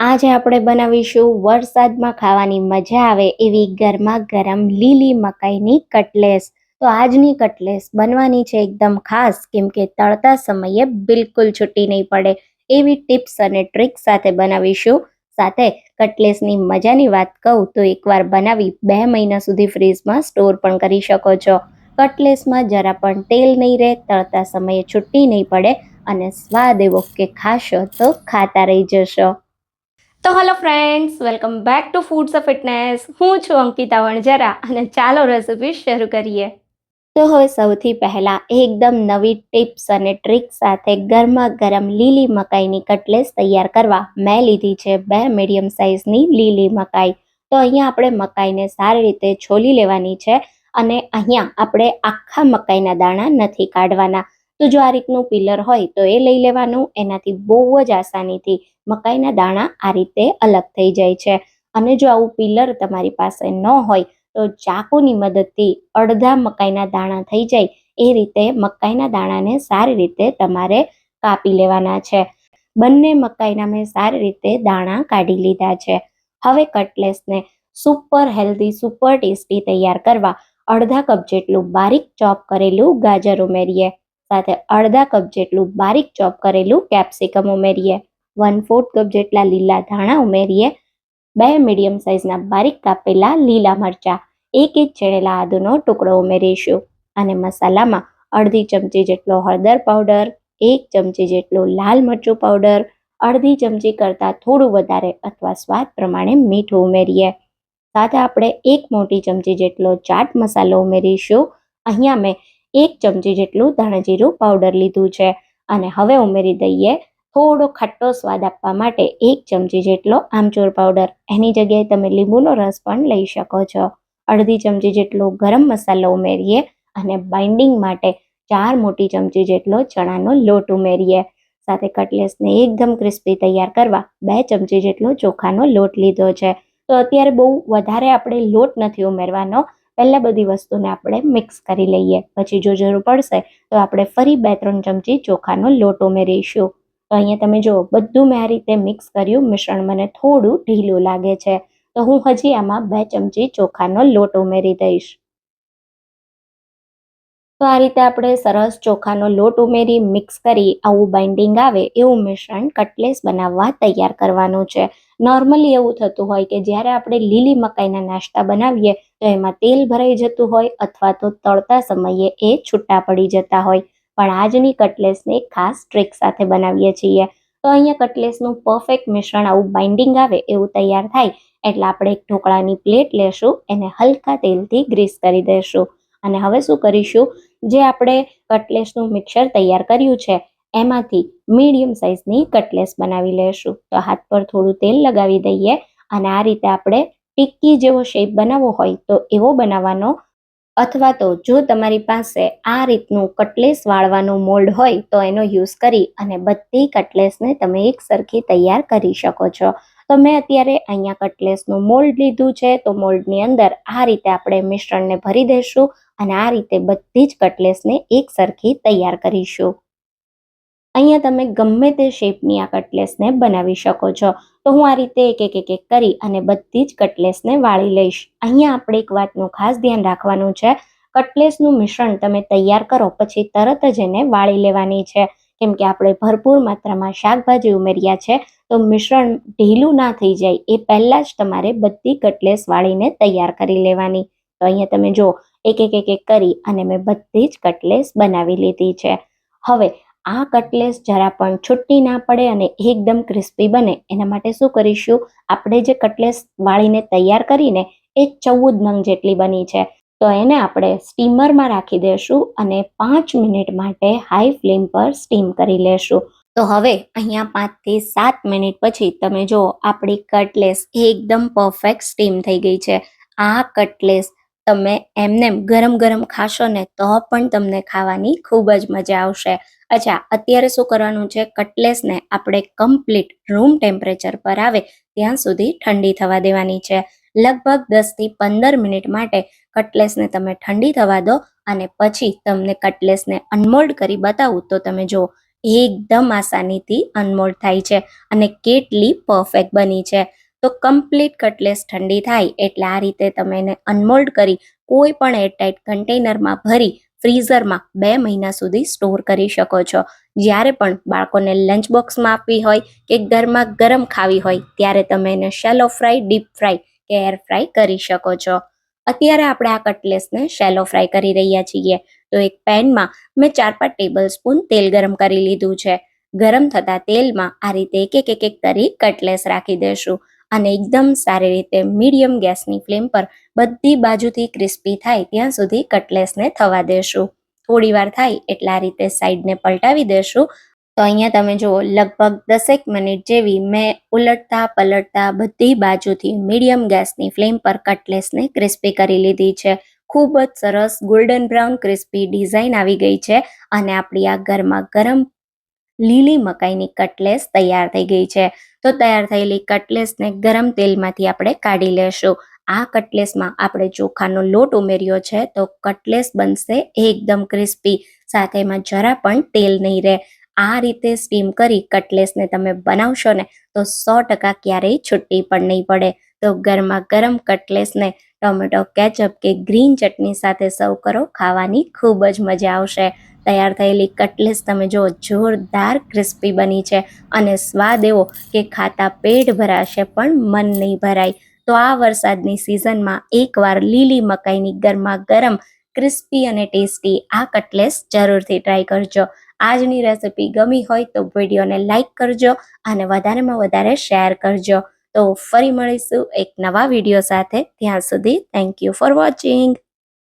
આજે આપણે બનાવીશું વરસાદમાં ખાવાની મજા આવે એવી ગરમા ગરમ લીલી મકાઈની કટલેસ. તો આજની કટલેસ બનવાની છે એકદમ ખાસ, કેમ કે તળતા સમયે બિલકુલ છૂટી નહીં પડે એવી ટિપ્સ અને ટ્રિક્સ સાથે બનાવીશું. સાથે કટલેસની મજાની વાત કહું તો એકવાર બનાવી 2 મહિના સુધી ફ્રીઝમાં સ્ટોર પણ કરી શકો છો. કટલેસમાં જરા પણ તેલ નહીં રહે, તળતા સમયે છૂટી નહીં પડે અને સ્વાદ એવો કે ખાશો તો ખાતા રહી જશો. તો hello friends, welcome back to foods of fitness. હું છું અંકિતા વણઝરા અને ચાલો રેસિપી શરૂ કરીએ. તો હવે સૌથી પહેલા એકદમ નવી ટિપ્સ અને ટ્રિક્સ સાથે ગરમા ગરમ લીલી મકાઈની કટલેસ તૈયાર કરવા મેં લીધી છે 2 મીડિયમ સાઇઝની લીલી મકાઈ. તો અહીંયા આપણે મકાઈને સારી રીતે છોલી લેવાની છે અને અહીંયા આપણે આખા મકાઈના દાણા નથી કાઢવાના. તો જો આ રીતનું પિલર હોય તો એ લઈ લેવાનું. એનાથી બહુ જ આસાનીથી મકાઈના દાણા આ રીતે અલગ થઈ જાય છે. અને જો આવું પિલર તમારી પાસે ન હોય તો ચાકુની મદદથી અડધા મકાઈના દાણા થઈ જાય એ રીતે મકાઈના દાણાને સારી રીતે તમારે કાપી લેવાના છે. બંને મકાઈના મેં સારી રીતે દાણા કાઢી લીધા છે. હવે કટલેસને સુપર હેલ્ધી, સુપર ટેસ્ટી તૈયાર કરવા અડધા કપ જેટલું બારીક ચોપ કરેલું ગાજર ઉમેરીએ. સાથે અડધા કપ જેટલું બારીક ચોપ કરેલું કેપ્સિકમ ઉમેરીએ. 1/4 કપ જેટલા લીલા ધાણા ઉમેરીએ. 2 મીડિયમ સાઇઝના બારીક કાપેલા લીલા મરચા, 1 ઇંચ છેડેલા આદુનો ટુકડો ઉમેરીશું. અને મસાલામાં અડધી ચમચી જેટલો હળદર પાવડર, 1 ચમચી જેટલો લાલ મરચું પાવડર, અડધી ચમચી કરતાં થોડું વધારે અથવા સ્વાદ પ્રમાણે મીઠું ઉમેરીએ. સાથે આપણે 1 મોટી ચમચી જેટલો ચાટ મસાલો ઉમેરીશું. અહીંયા મેં 1 ચમચી જેટલું ધાણાજીરું પાવડર લીધું છે. અને હવે ઉમેરી દઈએ થોડો ખટ્ટો સ્વાદ આપવા માટે 1 ચમચી જેટલો આમચૂર પાવડર. એની જગ્યાએ તમે લીંબુનો રસ પણ લઈ શકો છો. અડધી ચમચી જેટલો ગરમ મસાલો ઉમેરીએ અને બાઇન્ડિંગ માટે 4 મોટી ચમચી જેટલો ચણાનો લોટ ઉમેરીએ. સાથે કટલેસને એકદમ ક્રિસ્પી તૈયાર કરવા 2 ચમચી જેટલો ચોખાનો લોટ લીધો છે. તો અત્યારે બહુ વધારે આપણે લોટ નથી ઉમેરવાનો. પહેલાં બધી વસ્તુને આપણે મિક્સ કરી લઈએ, પછી જો જરૂર પડશે તો આપણે ફરી 2-3 ચમચી ચોખાનો લોટ ઉમેરીશું. તો અહીંયા તમે જો બધું મેં આ રીતે મિક્સ કર્યું. મિશ્રણ મને થોડું ઢીલું લાગે છે તો હું હજી આમાં 2 ચમચી ચોખાનો લોટ ઉમેરી દઈશ. તો આ રીતે આપણે સરસ ચોખાનો લોટ ઉમેરી મિક્સ કરી આવું બાઇન્ડિંગ આવે એવું મિશ્રણ કટલેસ બનાવવા તૈયાર કરવાનું છે. નોર્મલી એવું થતું હોય કે જ્યારે આપણે લીલી મકાઈના નાસ્તા બનાવીએ તો એમાં તેલ ભરાઈ જતું હોય અથવા તો તળતા સમયે એ છૂટા પડી જતા હોય. પણ આજની કટલેસને ખાસ ટ્રીક સાથે બનાવીએ છીએ. તો અહીંયા કટલેસનું પરફેક્ટ મિશ્રણ આવું બાઇન્ડિંગ આવે એવું તૈયાર થાય એટલે આપણે એક ઢોકળાની પ્લેટ લેશું, એને હલકા તેલથી ગ્રીસ કરી દઈશું. અને હવે શું કરીશું, જે આપણે કટલેસનું મિક્સર તૈયાર કર્યું છે એમાંથી મીડિયમ સાઇઝની કટલેસ બનાવી લેશું. તો હાથ પર થોડું તેલ લગાવી દઈએ અને આ રીતે આપણે ટિક્કી જેવો શેપ બનાવવો હોય તો એવો બનાવવાનો, અથવા તો જો તમારી પાસે આ રીતનું કટલેસ વાળવાનું મોલ્ડ હોય તો એનો યુઝ કરી અને બધી કટલેસને તમે એક સરખી તૈયાર કરી શકો છો. તો મેં અત્યારે અહીંયા કટલેસનું મોલ્ડ લીધું છે. તો મોલ્ડની અંદર આ રીતે આપણે મિશ્રણને ભરી દઈશું અને આ રીતે બધી જ કટલેસને એક સરખી તૈયાર કરીશું. અહીંયા તમે ગમે તે શેપની આ કટલેસને બનાવી શકો છો. તો હું આ રીતે એક કરી અને બધી જ કટલેસને વાળી લઈશ. અહીંયા આપણે એક વાતનું ખાસ ધ્યાન રાખવાનું છે, કટલેસનું મિશ્રણ તમે તૈયાર કરો પછી તરત જ એને વાળી લેવાની છે, કેમ કે આપણે ભરપૂર માત્રામાં શાકભાજી ઉમેર્યા છે. તો મિશ્રણ ઢીલું ના થઈ જાય એ પહેલાં જ તમારે બધી કટલેસ વાળીને તૈયાર કરી લેવાની. તો અહીંયા તમે જો એક કરી અને મેં બધી જ કટલેસ બનાવી લીધી છે. હવે આ કટલેસ જરા પણ છૂટી ના પડે અને એકદમ ક્રિસ્પી બને એના માટે શું કરીશું, આપણે જે કટલેસ વાળીને તૈયાર કરીને એ 14 નંગ જેટલી બની છે. તો એને આપણે સ્ટીમરમાં રાખી દઈશું અને 5 મિનિટ માટે હાઈ ફ્લેમ પર સ્ટીમ કરી લેશું. તો હવે અહીંયા 5 થી 7 મિનિટ પછી તમે જો આપણી કટલેસ એકદમ પરફેક્ટ સ્ટીમ થઈ ગઈ છે. આ કટલેસ તમે એમનેમ ગરમ ગરમ ખાશો ને તો પણ તમને ખાવાની ખૂબ જ મજા આવશે. અચ્છા, અત્યારે શું કરવાનું છે, કટલેસને આપણે કમ્પ્લીટ રૂમ ટેમ્પરેચર પર આવે ત્યાં સુધી ઠંડી થવા દેવાની છે. લગભગ 10 થી 15 મિનિટ માટે કટલેસને તમે ઠંડી થવા દો અને પછી તમને કટલેસને અનમોલ્ડ કરી બતાવું તો તમે જો એકદમ આસાનીથી અનમોલ્ડ થાય છે અને કેટલી પરફેક્ટ બની છે. તો કમ્પ્લીટ કટલેસ ઠંડી થાય એટલે આ રીતે તમે એને અનમોલ્ડ કરી કોઈ પણ એરટાઇટ કન્ટેનરમાં ભરી ફ્રીઝરમાં 2 મહિના સુધી સ્ટોર કરી શકો છો. જ્યારે પણ બાળકોને લંચ બોક્સમાં આપવી હોય કે ગરમા ગરમ ખાવી હોય ત્યારે તમે એને શેલો ફ્રાય, ડીપ ફ્રાય કે એર ફ્રાય કરી શકો છો. અત્યારે આપણે આ કટલેસને શેલો ફ્રાય કરી રહ્યા છીએ. તો એક પેનમાં મેં 4-5 ટેબલ સ્પૂન તેલ ગરમ કરી લીધું છે. ગરમ થતા તેલમાં આ રીતે એક એક કરી કટલેસ રાખી દેશું અને એકદમ સારી રીતે મીડિયમ ગેસની ફ્લેમ પર બધી બાજુથી ક્રિસ્પી થાય ત્યાં સુધી કટલેસને થવા દેશું. થોડી વાર થાય એટલે આ રીતે સાઈડને પલટાવી દેશું. તો અહીંયા તમે જુઓ લગભગ 10 મિનિટ જેવી મેં ઉલટતા પલટતા બધી બાજુથી મીડિયમ ગેસની ફ્લેમ પર કટલેસને ક્રિસ્પી કરી લીધી છે. ખૂબ જ સરસ ગોલ્ડન બ્રાઉન ક્રિસ્પી ડિઝાઇન આવી ગઈ છે અને આપણી આ ગરમા ગરમ લીલી મકાઈની કટલેસ તૈયાર થઈ ગઈ છે. તો તૈયાર થયેલી કટલેસને ગરમ તેલમાંથી આપણે કાઢી લેશું. આ કટલેસમાં આપણે ચોખાનો લોટ ઉમેર્યો છે તો કટલેસ બનશે એકદમ ક્રિસ્પી, સાથે એમાં જરા પણ તેલ નહીં રહે. આ રીતે સ્ટીમ કરી કટલેસને તમે બનાવશો ને તો 100% ક્યારેય છૂટી પણ નહીં પડે. તો ગરમા ગરમ કટલેસને ટોમેટો કેચઅપ કે ગ્રીન ચટણી સાથે સર્વ કરો, ખાવાની ખૂબ જ મજા આવશે. તૈયાર થયેલી કટલેસ તમે જો જોરદાર ક્રિસ્પી બની છે અને સ્વાદ એવો કે ખાતા પેટ ભરાશે પણ મન નહીં ભરાય. તો આ વરસાદની સિઝનમાં એકવાર લીલી મકાઈની ગરમા ગરમ ક્રિસ્પી અને ટેસ્ટી આ કટલેસ જરૂરથી ટ્રાય કરજો. આજની રેસિપી ગમી હોય તો વિડીયોને લાઈક કરજો અને વધારેમાં વધારે શેર કરજો. તો ફરી મળીશું એક નવા વિડીયો સાથે. ત્યાં સુધી થેન્ક યુ ફોર વોચિંગ.